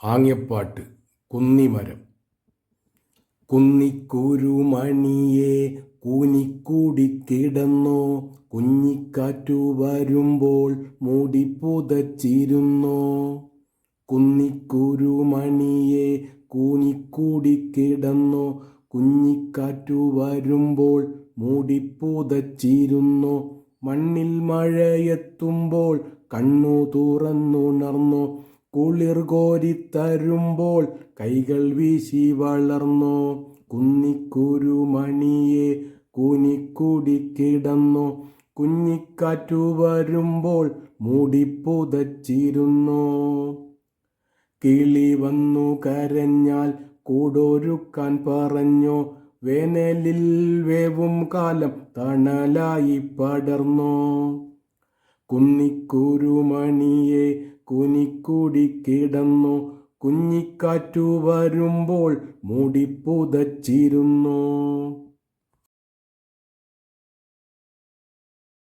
ആംഗ്യപ്പാട്ട്. കുന്നിമരം. കുന്നിക്കുരുമണിയെ കൂനിക്കൂടിക്കിടന്നോ, കുഞ്ഞിക്കാറ്റു വരുമ്പോൾ മൂടി പുതച്ചിരുന്നോ. കുന്നിക്കുരുമണിയെ കൂനിക്കൂടിക്കിടന്നോ, കുഞ്ഞിക്കാറ്റു വരുമ്പോൾ മൂടി പുതച്ചിരുന്നോ. മണ്ണിൽ മഴയെത്തുമ്പോൾ കണ്ണു തുറന്നുണർന്നോ, കുളിർ കോരിത്തരുമ്പോൾ കൈകൾ വീശി വളർന്നോ. കുന്നിക്കുരുമണിയെ കൂനിക്കൂടിക്കിടന്നോ, കുഞ്ഞിക്കാറ്റു വരുമ്പോൾ മൂടിപ്പുതച്ചിരുന്നോ. കിളി വന്നു കരഞ്ഞാൽ കൂടൊരുക്കാൻ പറഞ്ഞോ, വേനലിൽ വേവും കാലം തണലായി പടർന്നോ. കുന്നിക്കുരുമണിയെ കൂനിക്കൂടിക്കിടന്നോ, കുഞ്ഞിക്കാറ്റു വരുമ്പോൾ മൂടിപ്പുതച്ചിരുന്നോ.